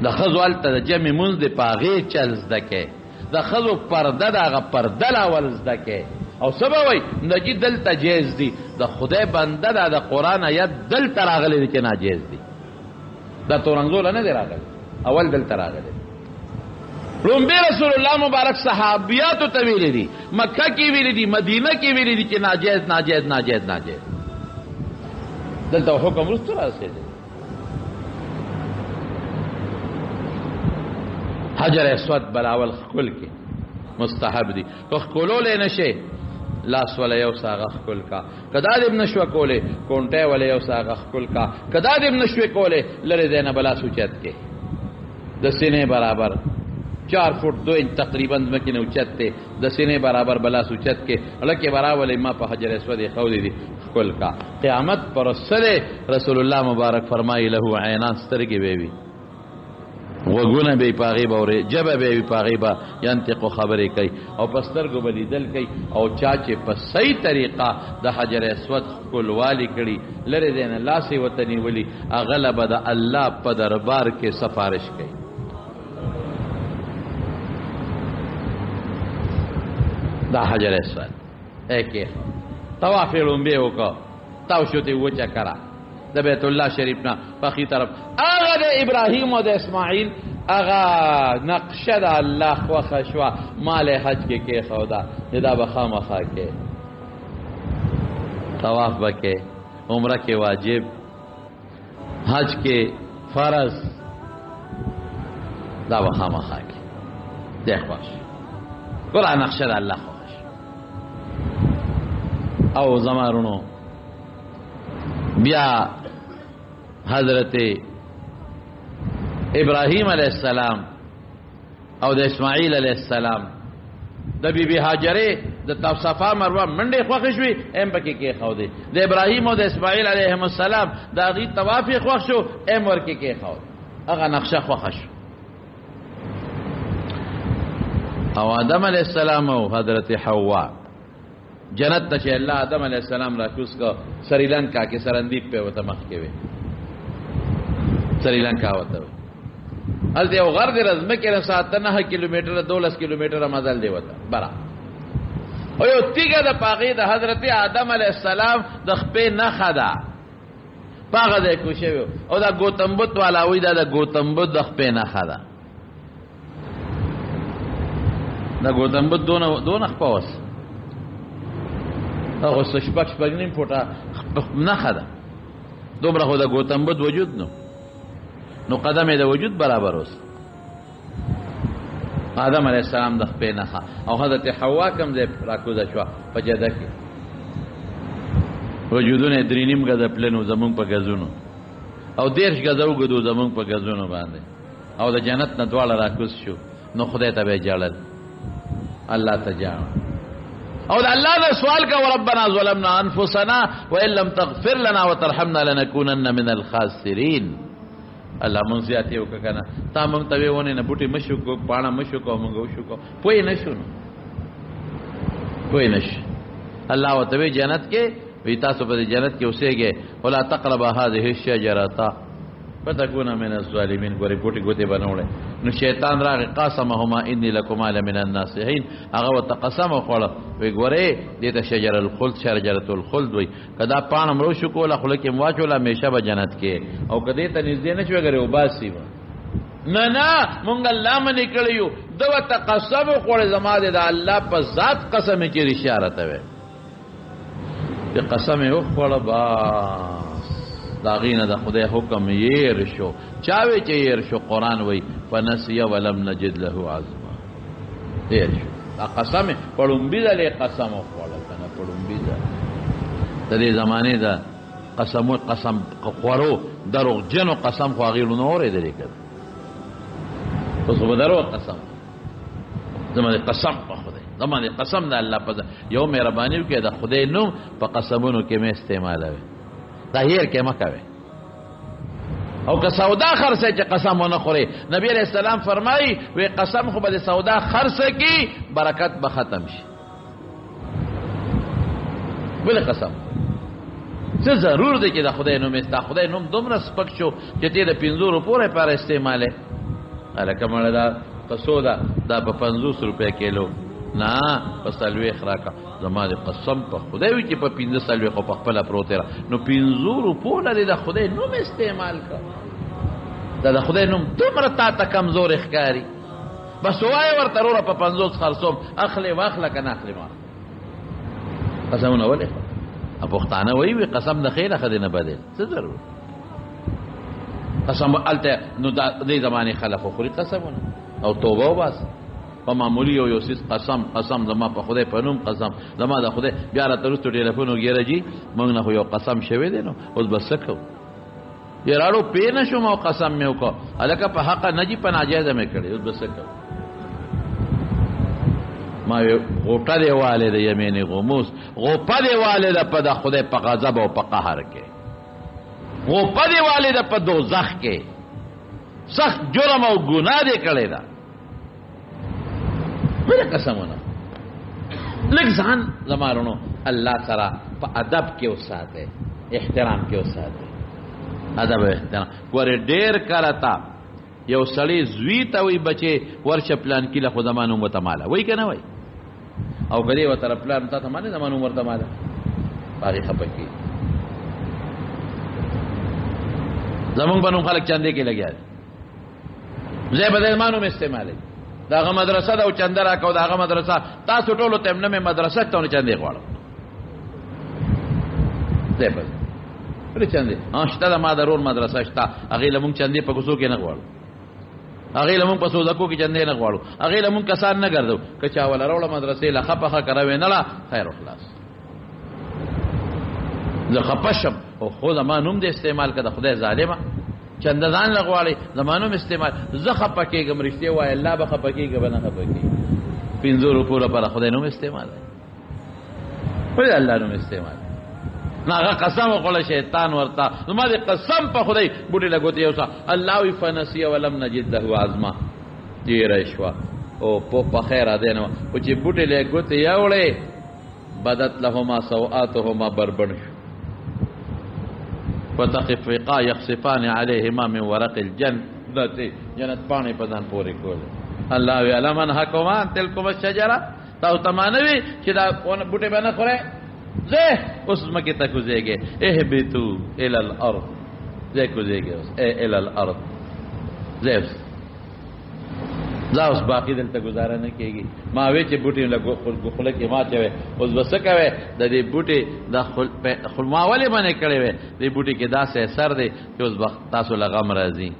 د خزوال ته جمع منځ د پاغه چلز د کې د خزو پرده دغه پرده لاول زده کې او سبا وای نجی دل تجیز دی د خدای بنده د قران آیت دل تراغلی کې ناجیز دی د تورنګول نه دی راغلی اول دل تراغلی لومبی رسول الله مبارک صحابیاتو ته ویلي دي، مکه کې ویلي دي، مدینه کې ویلي دي چې ناجیز ناجیز ناجیز ناجیز. دلته حکم وروسته راسېدی. حجر اسود بلاول ښکل کې مستحب دي، که ښکلولی نه شي لاس ولا یو ساغه ښکل کا، که دا دې نه شوه کولی کونټی ولا یو ساغه ښکل کا، که دا دې نه شوې کولی لرې دی نه بلاس اوچت کې د سینې برابر 4 فٹ 2 انچ تقریبا ځمکې نه اوچت دی، د سینې برابر بلاس اوچت کې لکې براولې ما په حجر اسود یې ښودې دي ښکل کا. قیامت پر سره رسول الله مبارک فرمایي له عینان سترګې به وي، غوږونه به یې په هغې به اورې، ژبه به یې په هغې به ینطقو خبرې کوي او په سترګو به لیدل کوي. او چا چې په صحیح طریقه د حجر اسود ښکلوالي کړي لرې دی نه لاس یې ورته نیولي هغه له به د الله په دربار کې سفارش کوي. دا حجر اسود ایکې طواف یې لومبې وکړه، تاو شو ته وچه کړه د بیت الله شریف نه پخې طرف هغه د ابراهیم او د اسماعیل هغه نقشه د الله خوښه شوه، مال حج کې کېښوده چې دا به خامخا کې طواف به کې، عمره کې واجب، حج کې فرض، دا به خامخا کې دی خوښ. ګوره نقشه د الله خوښ او زمارونو. بیا حضرت ابراهیم علیہ السلام او د اسماعیل علیہ السلام د بی بی هاجرې د صفا مروه منډې خوښې شوې ایم پکې کېښودې، د ابراهیم او د اسماعیل علیهم السلام د هغې طواف یې خوښ شو ایم ورکې کېښود، هغه نقشه خوښه شو. او آدم علیہ السلام او حضرت حوا جنت ته چې الله آدم علیہ السلام راکوز کا سریلنکا کې سرندیب په وته مخ کې وي، سریلنکا وته هلته یو غر دی ځمکې نه 9 کیلومتره 12 کیلومتره مزل دی وته برا او یو تیګه د پاغې د حضرت آدم علیہ السلام د خپې نښه ده پاغه دی کوشوي او دا ګوتم بدھ والا وی دا د ګوتم بدھ د خپې نښه ده. دا ګوتم بدھ دونه خپه وس هغه شپږ نیم فوټه نښه ده، دومره خو د ګوتم بدھ وجود نو قدم یې د وجود برابر اوس. آدم علیہ السلام د خپې نښه او حضرت حوا کوم ځای راکوزه شوه په جده کې، وجودونه یې 3 نیم ګزه پلنو زمونږ په ګزونو او 13 ګزه وګدو زمونږ په ګزونو باندې او د جنت نه دواړه راکوز شو. نو خدای ته به یې جړل، الله ته جاړه او د الله دا سوال کا ربنا ظلمنا انفسنا وان لم تغفر لنا وترحمنا لنكونن من الخاسرين. الله مونږ زیاتې وکړه که نه تا مونږ ته ویې نه بوټي مشو کو پاڼه مشو کو مونږ وشو کو پوه نشو نو پوه نشو. الله ورته وی جنت کې وی تاسو په جنت کې اوسېږئ ولا تقربا هذه الشجرة فتكون من الظالمين. ګورې ګوټې ګوتې به نه وړئ. نو شیطان راغی قاسمهما انی لکما لمن الناصحین، هغه ورته قسم وخوړه وی ګورې دې ته شجر الخلد شجرة الخلد وی که دا پاڼه مړو شو کوله خوله کې م واچوله همیشه به جنت کې او که دې ته نږدې نه شوې ګرې وباسي به نه نه مونږ الله منې کړی یو. ده ورته قسم وخوړې زما د الله په ذات قسم یې چې رښتیا راته وی چې قسم یې وخوړه باس د هغې نه د خدای حکم یېر شو. چا وی چې یېر شو؟ قرآن وی فنسیه ولم نجد له عزما، یېر شو. دا قسم یې په ړومبي ځل یې قسم وخوړه که نه په ړومبي ځل د دې زمانې د قسم خورو دروغجنو قسم خو هغې نه اورېدلې که اوس خو به دروغ قسم زما د قسم په خدای زما د قسم د الله په یو مهرباني وکړې د خدای نوم په قسمونو کې مې استعمالوي دا هیر کې مه کوئ. او که سودا خرڅه چې قسم ونه خوري نبی علیہ السلام فرمایي وی قسم خو به د سودا خرڅه کی برکت به ختم شي. ولې قسم څه ضرور دی چې د خدای نوم ستا خدای نوم دومره سپک شو چې ته د 5 روپو لپاره استعمالې هلکه مړه دا قصو ده دا په 50 روپۍ کیلو نه په 40 راکه زما د قسم په خدای وي چې په 15 خو په خپله پروت را نو 5 روپو لرې د خدای نوم استعمال کا دا د خدای نوم دومره تا ته کمزور ښکاري بس وای ورته وروره په 50 خرڅوم اخلې واخله که نه اخلې ما قسمونه ولې پښتانه وایي قسم د خیره ښه دی نه بدل څه ضرور قسم هلته نو دې زمانې خلک خوري قسمونه او توبه وباسه په معمولي یو څیز قسم زما په خدای په نوم قسم زما د خدای بیا راته وروسته ټلیفون وګیره جي موږ نه خو یو قسم شوی دی نو اوس به څه کوو یراړو پې نه شوم او قسم مې وکړو هلکه په حقه نه جي په ناجایزه مې کړې اوس به څه کوو ما غوټه دی والی د یمین غموس غوپه دی والی ده په د خدای په غضب او په قهر کې غوپه دی والی ده په دوزخ کې سخت جرم او ګناه دی کړې ده ولې قسمونه لږ ځان زما رونو الله سره په ادب کې وساتئ احترام کې وساتئ ادب او احترام ګورې ډېر کله تا یو سړی زوی ته وایي بچې ورشه پلان کې له خو زما نوم ورته ماله وایي که نه وایي او که دې ورته پلان تا ته مالې زما نوم ورته ماله په هغې خفه کېږي زمونږ به نوم خلک چندې کې لګیا دي ځای به د زما نوم استعمالوي د هغه مدرسه ده او چنده راکوه د هغه مدرسه تاسو ټولو ته نه مې مدرسه ته نو چندې غواړم ځای به ولې چندې شته ده ما د رور مدرسه شته هغې له مونږ چندې په کوڅو کې نه غواړو هغې له مونږ په سوزکو کې چندې نه غواړو هغې له مونږ کسان نه ګرځو که چا وله راوړه مدرسې له ښه پخه کروې نه له خیر و خلاص زه خفه شم خو زما نوم دې استعمال که د خدای ظالمه چنده ځان له غواړې زما نوم استعمال زه خفه کېږم رښتیا وایه الله به خفه کېږي به نه خفه کېږي 50 روپو لپاره خدای نوم استعمال دی ولې الله نوم استعمال نه هغه قسم وخوړه شیطان ورته زما د قسم په خدای بوټې له ګوتې یوسه الله وي فنسیه ولم نجد له عظمه تېره شوه او په خیره دی نه خو چې بوټې له ګوتې یوړې بدت لهما سوآتهما بربڼ شو فتخفقا يخصفان عليهما من ورق الجنة جنت پاڼې په ځان پورې کولې الله وی علم انهکما عن تلکما الشجره تاسو ته ما نه وي چې دا بوټې به نه خورئ ځئ اوس ځمکې ته کوزېږئ اهبطو الى الارض ځئ کوزېږئ اوس الى الارض ځئ اوس دا اوس باقي دلته ګزاره نه کېږي ما وی چې بوټي له خوله کې ماچوې اوس به څه کوې د دې بوټي د ما ولې باندې کړی وې دې بوټي کې داسې اثر دی چې اوس به تاسو له غم راځي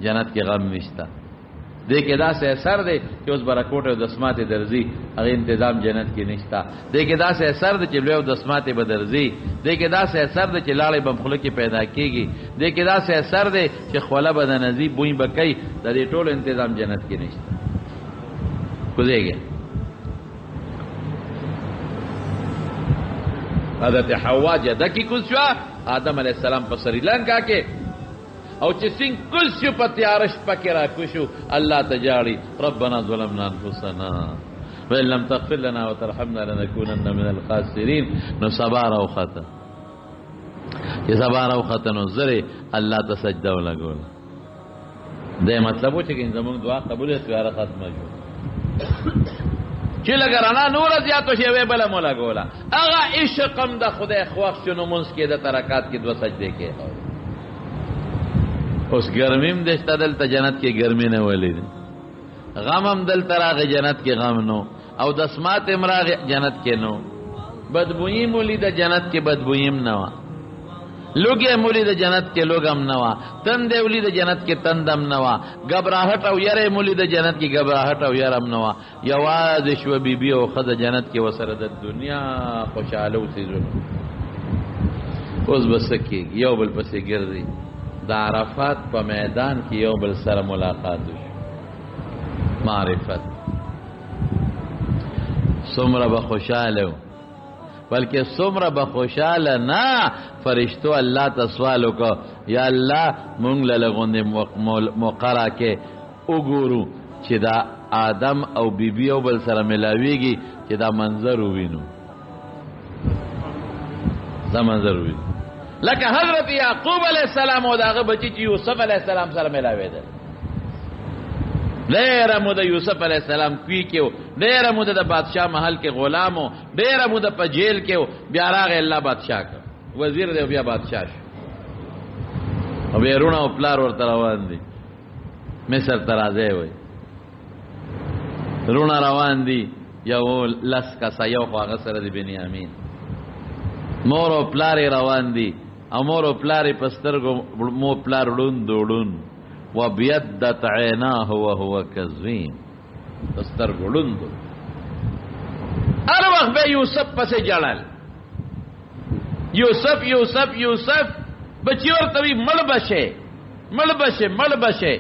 جنت کې غم نشته دې کې داسې اثر دی چې اوس به راکوټ او دسماتې درځي هغې انتظام جنت کې نشته دې کې داسې اثر دی چې لوی او دسماتې به درځي دې کې داسې اثر دی چې لاړې به خوله کې پیدا کېږي دې کې داسې اثر دی چې خوله به د نځي بوی به کوي د دې ټولو انتظام جنت کې نشته کوزېږي حضرت حوا جده کې کوز شوه آدم علیه السلام په سریلانکا کې او چې څنګه کوز شو په تیاره شپه کې راکوشو الله ته جاړي ربنا ظلمنا انفسنا وان لم تغفر لنا وترحمنا لنكونن من الخاسرين نو سبا راوخته چې سبا راوخته نو زره الله ته سجده ولګول دې مطلب و چې زموږ دعا قبول شوه ختمه شو چې لږ رڼا نوره زیاته شي وی بله مو لګوله هغه عشق هم د خدای خوښ شو نو مونځ کې د ترکات کې 2 سجدې کې اوس ګرمي هم دې شته دلته جنت کې ګرمي نه ولید غم هم دلته راغی جنت کې غم نو او دسمات هم راغی جنت کې نو بدبویي مولی د جنت کې بدبویي هم نه وه لوګې مولی د جنت کې لوګم نه وه تندې ولی د جنت کې تندم نه وه ګبراهټ او یره مولی د جنت کې ګبراهټ او یرم نه وه یوازې شوه بیبي او ښځه جنت کې ورسره د دنیا خوشحاله اوسېدلو اوس به څه کېږي یو بل پسې ګرځي د عرفات په میدان کې یو بل سره ملاقات وشو معرفت څومره به خوشحاله و بلکې څومره به خوشحاله نه فرشتو الله ته سوال وکړه یا الله مونږ له لغوندې موقع راکې وګورو چې دا آدم او بیبي او بل سره ملاویږي چې دا منظر ووینو دا منظر ووینو لکه حضرت یعقوب علیه السلام او د هغه بچي چې یوسف علیه السلام سره ملاوېدل ډېره موده یوسف علیه السلام کوی کې و ډېره موده د بادشاه محل کې غلام و ډېره موده په جیل کې و بیا راغی الله بادشاه کړ وزیر دی بیا بادشاه شو او بیا رونه او پلار ورته روان دي مصر ته راځئ وایي رونه روان دي یو لس کسه یو خو هغه سره د بنیامین مور او پلار روان دي او مور او پلار په سترګو مو پلار ړوند ړوند وبيدت عيناه وهو كظيم په سترګو ړوند هر وخت به یوسف پسې جړل یوسف یوسف یوسف بچی ورته وی مړ بشه مړ بشه مړ بشه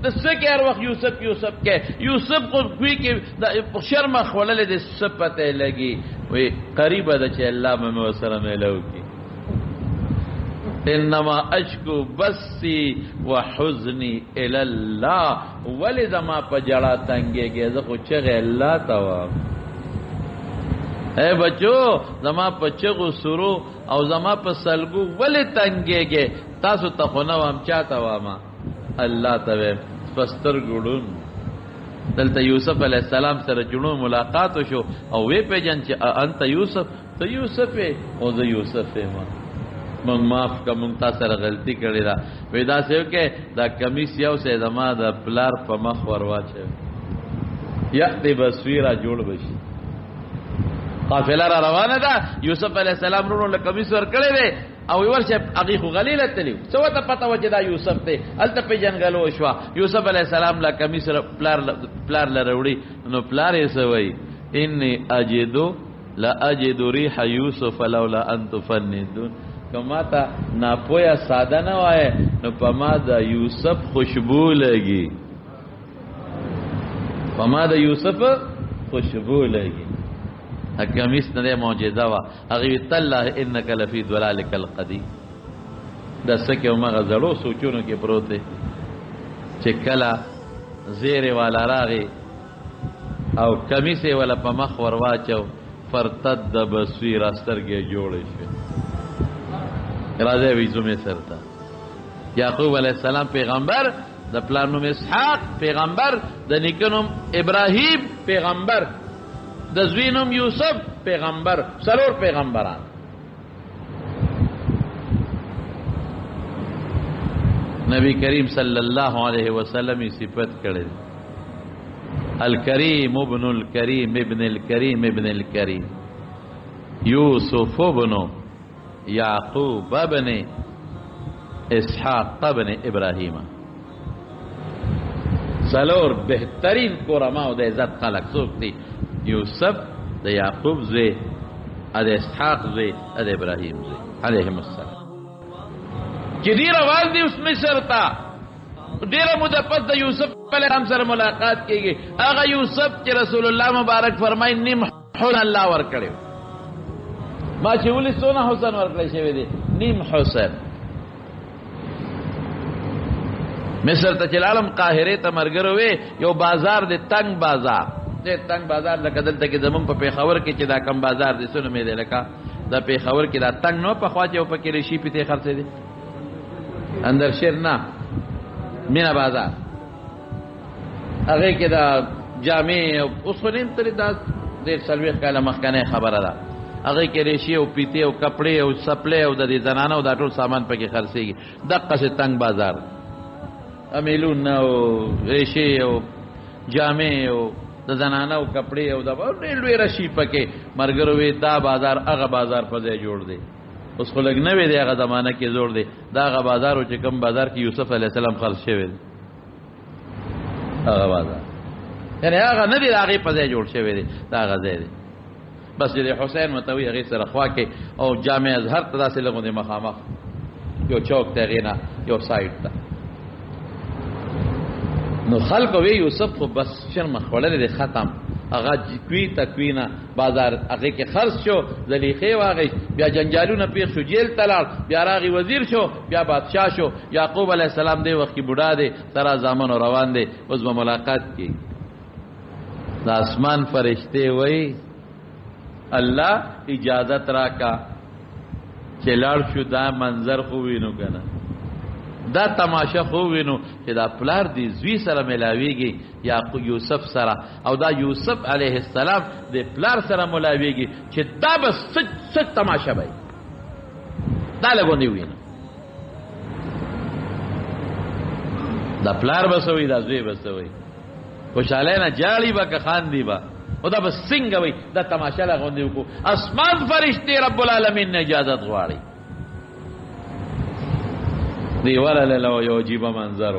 د څه هر وخت یوسف یوسف کې یوسف کو کوي کې شرم خولل د صفته لګي وی قریب ده چې الله مې وسره ملو کی انما اشکو بسی وحزنی الی الله ولی زما په جړه تنګيږي زه خو چغه الله تا اے بچو زما په چغو سرو او زما په سلګو ولی تنګيږي تاسو ته خو نو هم چاته وامه الله ته پستر ګړون دلته یوسف علی السلام سره جنو ملاقات شو او وی پیجن چې انت یوسف ته یوسف او زه یوسف ما من معاف کا مونږ تاسو سره غلطی کړې ده ودا سیو کې دا کمیس یو سه زما د پلار په مخ ورواچه یاتی بصیره جوړ بشي قافله را روانه ده یوسف علی السلام ورونو له کمیس ور کړې ده او ورشه هغه خو غلیله تلیو څه وته پته و چې دا یوسف ته الته په جنګلو شو یوسف علی السلام لا کمیس پلار لروړي نو پلار یې سوي انی اجدو لا اجد ريح یوسف لولا ان تفندون کما تا ناپویا ساده نه وای نو پما دا یوسف خوشبو لګي پما دا یوسف خوشبو لګي کمیس نه معجزه وا هغه تعالی انک لفی ضلالک القدیم د سکه عمر زړو سوچونو کې پروت دی چې کلا زیر والا راغي او کمیس ولا په مخ ور واچو فرتد بصیر استرګې جوړې شي راځي ویزو می سرتا یعقوب علیہ السلام پیغمبر د پلانو اسحاق پیغمبر د نیکنوم ابراهیم پیغمبر د زوینوم یوسف پیغمبر سرور پیغمبران نبی کریم صلی اللہ علیہ وسلم صفت کړي الکریم ابن الکریم ابن الکریم ابن الکریم یوسف ابن یعقوب ابن اسحاق ابن ابراہیم سلور بہترین کرما د عزت خلق څوک دي یوسف د یعقوب زوی د اسحاق زوی د ابراهیم زوی علیهم السلام چې دی روان دي اوس مصر ته ډیره مده پس د یوسف علیه السلام سره ملاقات کیږي هغه یوسف چې رسول الله مبارک فرمای نیم حسن الله ور کړو ما چې ولې سونه حسن ور کړی شوی دی نیم حسن مصر ته چې العالم قاهره ته مرګرو وي یو بازار دی تنگ بازار د تنگ بازار لکه دلته کې زمون په پیښور کې چې دا کم بازار دي سونه مې دی لکه دا پیښور کې دا تنگ نو په خواجه او په کې ریشي پته خرڅې دي اندر شهر نه مینا بازار هغه کې دا جامع اوس خو نیم تر دا د سلويخ کاله مخکنه خبره ده هغه کې ریشي او پیته او کپڑے او سپلې او د زنانو دا ټول سامان پکې خرڅېږي دغه څه تنگ بازار امیلون او ریشي او جامع او د زنانو کپڑے او د لوی رشي پکې مرګروي دا بازار هغه بازار په ځای جوړ دی اوس خو لګ نه وی دی هغه زمانہ کې زور دی دا هغه بازار چې کوم بازار کې یوسف علی السلام خرڅ شوی هغه بازار یعنی هغه نه دی هغه په ځای جوړ شوی دی دا هغه ځای دی بس د حسین متوی هغه سره خوا کې او جامع ازهر ته داسې لګو د مخامخ یو چوک ته غینا یو سایډ ته نو خلق وی یوسف خو بس شرم خولل دی ختم هغه کوي تکوینا بازار هغه کې خرڅ شو زلیخه واغی بیا جنجالونه پیښ شو جیل تلال بیا راغي وزیر شو بیا بادشاہ شو یعقوب علیہ السلام دی وخت بوډا دی ترا زامن روان دی اوس به ملاقات کی د اسمان فرشته وای الله اجازت راکا چې لاړ شو دا منظر خو وینو کنه دا تماشا خو وینو چې دا پلار دی زوی سره ملاویږي یا یوسف سره او دا یوسف علیه السلام د پلار سره ملاویږي چې دا بس سچ تماشا وای دا لګونی وینو دا پلار بسوي دا زوی بسوي خوشاله نه جاړي با که خاندي با او دا بس څنګه وي دا تماشا لغوندې وکړو اسمان فرشتي رب العالمین نه اجازت غواړي دی ورله یو عجیبه منظر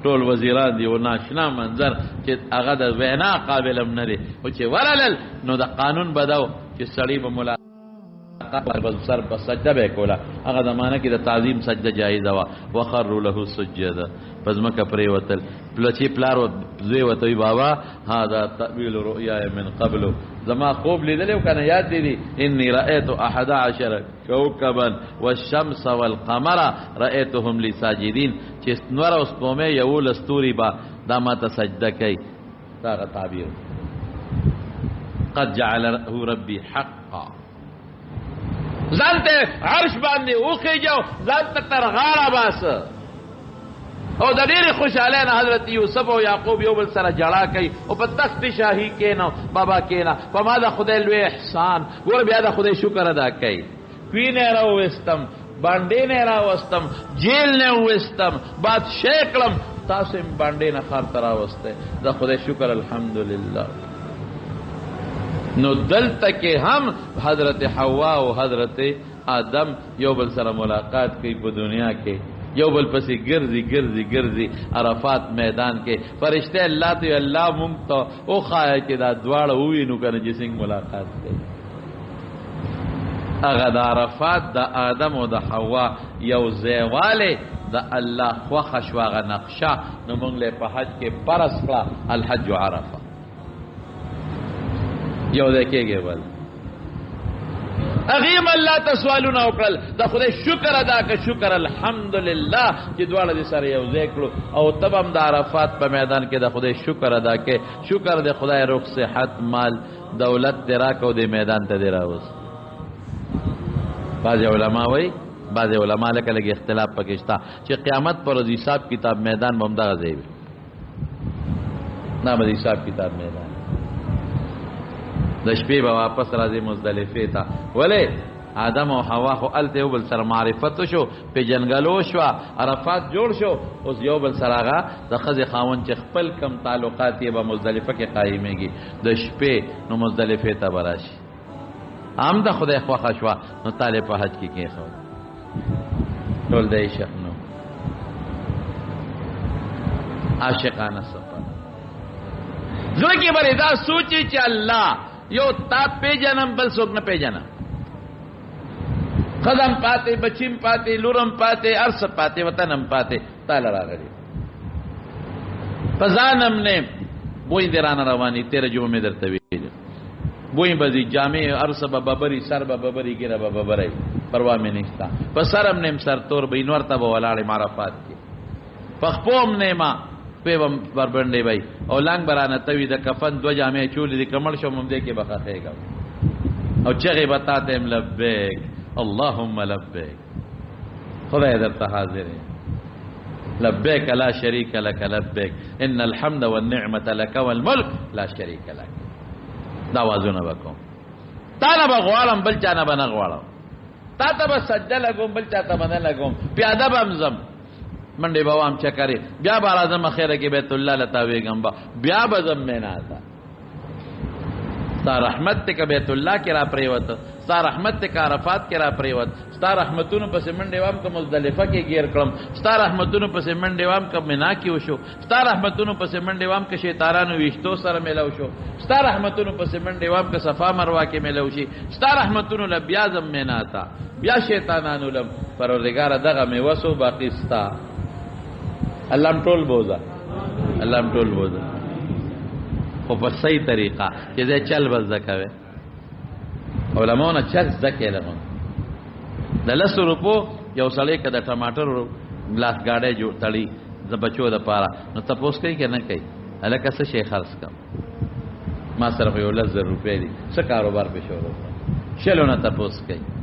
ټول وزیران دی او ناشنا منظر چې هغه د وینا قابل هم نه دی او چې ورلل نو د قانون بداو چې سړی به ملاقات سر په سجده به کوله هغه زمانه کې د تعظیم سجده جایزه وا وخروا له سجدا پس مکه پرې وتل پلچی پلار زوی وتوی بابا هذا تأویل رؤیا من قبل زما خوب لیدل کنه یاد دی انی رأیت 11 کوكبا والشمس والقمر رأیتهم لی ساجدین چې نور اوس کومه یو لستوري با دا ماته سجده کوي دا تعبیر قد جعله ربی حقا ځانته عرش باندې وخیجو ځانته تر غاړه باس او د ډېرې خوشحاله نه حضرت یوسف او یعقوب یو بل سره جړا کوي او په تخت شاهي کېنو بابا کېنا په ما د خدای لوی احسان ګور بیا د خدای شکر ادا کوي کوینه راوستم باندې نه راوستم جیل نه وستم بادشاہ کړم تاسو باندې نه خار تراوسته د خدای شکر الحمدلله نو دلته کې هم حضرت حوا او حضرت آدم یو بل سره ملاقات کوي په دنیا کې یو بل پسې ګرځي عرفات میدان کې فرشته الله ته الله مونږ ته او خای کې دا دواړه وې نو کنه چې څنګه ملاقات کوي هغه د عرفات د آدم او د حوا یو ځایواله د الله خو خشواغه نقشه نو مونږ له په حج کې پرس کړه الحج عرفه یو د کېږي ول اغیم الله تسوالونه وکړل د خدای شکر ادا که شکر الحمدلله چې دواړه دې سره یو ځای کړو او تبم د عرفات په میدان کې د خدای شکر ادا کې شکر د خدای روغ صحت مال دولت دې راکو د میدان ته دې راوس بعض علما وایي بعض علما لکه لږ اختلاف پکې شته چې قیامت پر ورځ حساب کتاب میدان به همدغه ځای وي نه به حساب کتاب میدان د شپې به واپس راځي مزدلفه ته ولې آدم او حوا خو الته یو بل سره معرفت شو په جنگلو شو عرفات جوړ شو اوس یو بل سره هغه د خزې خاون چې خپل کم تعلقات یې به مزدلفه کې قایمېږي د شپې نو مزدلفه ته براشي هم د خدای خوښه شو نو طالب په حج کې کېخو ټول دای شنو عاشقانه سفر زړه کې بلې دا سوچي چې الله یو تا پیجنم بل څوک نه پیجنم خدم پاتے بچیم پاتے لورم پاتے ارس پاتے وطنم پاتے تعالی راغلی فزانم نے بوئی درانه روانی 13 جمعه میں درته ویل بوئی بزی جامع ارس ببری سر ببری ګره ببری پروا مې نشتا پسرم نیم سر تور بینور ته ولاړې معرفات کې پخپوم نیما پیوم بربندې بای او لنګ برانه توی د کفن دو جامع چولې د کمل شو مم دې کې بخښېګا او چغې بتاته لبیک اللهم لبیک خدای درته حاضر لبیک لا شریک لك لبیک ان الحمد والنعمه لك والملك لا شریک لك دا وازونه وکم تا نه بغوالم بل چا نه بنغوالم تا ته به سجده لګوم بل چا ته باندې لګوم پیاده بمزم منډه بوام چکرې بیا به راځم اخره کې بیت الله لتاویګم بیا به زم مینا تا ستا رحمت ته کې بیت الله کې را پریوت ستا رحمت ته کې عرفات کې را پریوت ستا رحمتونو پسې منډه وام که مزدلفه کې گیر کړم ستا رحمتونو پسې منډه وام که مینا کې وشو ستا رحمتونو پسې منډه وام که شیطانانو ویشتو سره ملو شو ستا رحمتونو پسې منډه وام که صفا مروه کې ملو شي ستا رحمتونو ل بیا زم مینا تا بیا شیطانانو لم پروردگار دغه مې وسو باقی ستا الله ټول بوزا الله ټول بوزا خو په صحیح طریقه چې دا چل بس زکوي علماونه چل زکه لمون د 100 روپو یو سړی کده ټماټر ګلاس گاډي جوړ تړي ز بچو د پاره نو تاسو کوي کنه کوي الکه څه شي خرڅ کم ما صرف یو 100 روپے دي څه کاروبار به شروع شلونه تاسو کوي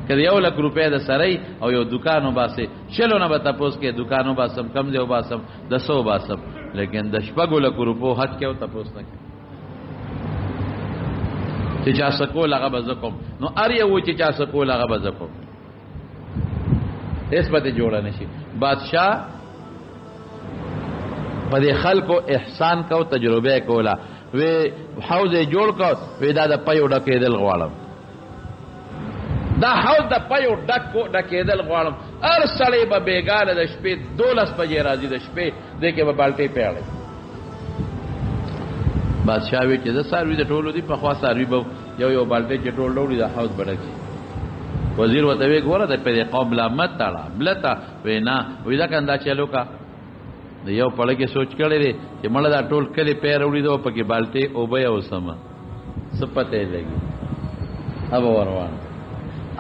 کله 1 لک روپے د سړی او یو دکانو باسه شلونه به تاسو کې دکانو باسم کم دی او باسم 200 باسم لیکن د شپږو لک روپو حق کې او تاسو نه کوي چې چا سکول هغه بزکم نو اړ یو چې چا سکول هغه بزکم هیڅ پته جوړه نشي بادشاہ په دې خلکو احسان کو تجربه کولا وی حوض جوړ کو وی دا د پيو ډکېدل غواړم دا حوض د پيو ډکېدل غواړم هر سړی به بیګاله د شپې 12 بجې راځي د شپې دې کې به بالټې پیاړي بادشاہ وی چې د ساروي د ټولو دی په خوا ساروي به یو بالټې چې ټول وړي د حوض بډکی وزیر وته وی ګوره د په قوم لا متړه بلتا وینا وی دا کنده چلو کا د یو پړه کې سوچ کړی دی چې مړه دا ټول کلی پیر وړي دو پکې بالټې او به اوسما سپته لګي اب وروان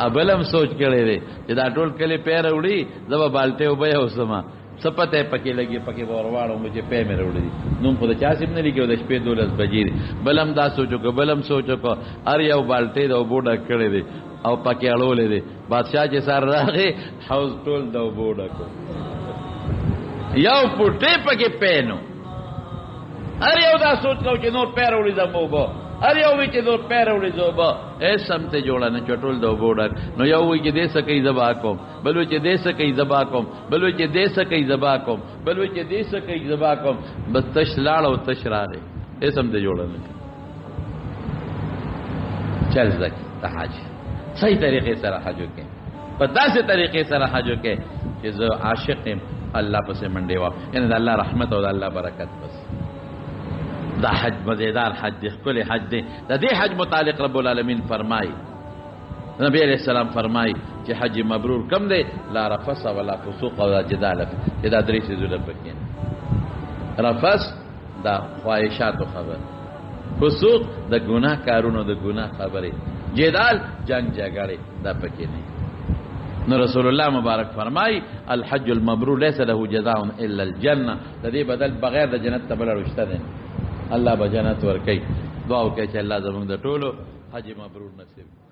ابلم سوچ کړی دی چې دا ټول کلی پیر وړي زما بالټې او به اوسما سپته پکې لګي پکې ورواړو مجھے پې مې وړي نو په چا سیم نه لګي د شپې 12 بجې بلم دا سوچو کو بلم سوچو کو ار یو بالټې د وبوډه کړی دی او پکې اړولې دی بادشاہ چې سر راغی حوض ټول د وبوډه کو یو پټې پکې پېنو ار یو دا سوچ کو چې نور پیر وړي زمو بو ار یو وی چې نور پیر وړي زوبا ایسم ته جوړه نه چټول د وبوډه نو یو وی چې دې سکه زبا کوم بل وی چې دې سکه زبا کوم بل وی چې دې سکه زبا کوم بل وی چې دې سکه زبا کوم بس تش لاړ او تش راغی ایسم ته جوړه نه چل زکی تحج صحیح طریقې سره حج وکې په داسې طریقې سره حج وکې چې زه عاشق یم الله پسې منډې وا یعنی د الله رحمت او د الله برکت پس دا حج مزیدار حج دی ښکلی حج دی د دې حج متعلق رب العالمین فرمایي نبی علیہ السلام فرمایي چې حج مبرور کم دی لا رفث ولا فسوق ولا جدال چې دا درې څیزونه پکې رفث دا خواهشاتو خبر فسوق د ګناه کارونو د ګناه خبرې جدال جنگ جګړه دا پکې نه نو رسول الله مبارک فرمای الحج المبرور ليس له جزاء الا الجنه د دې بدل بغیر د جنت ته بل رشته ده الله به جنت ورکړي دعا وکړئ چې الله زموږ د ټولو حج مبرور نصیب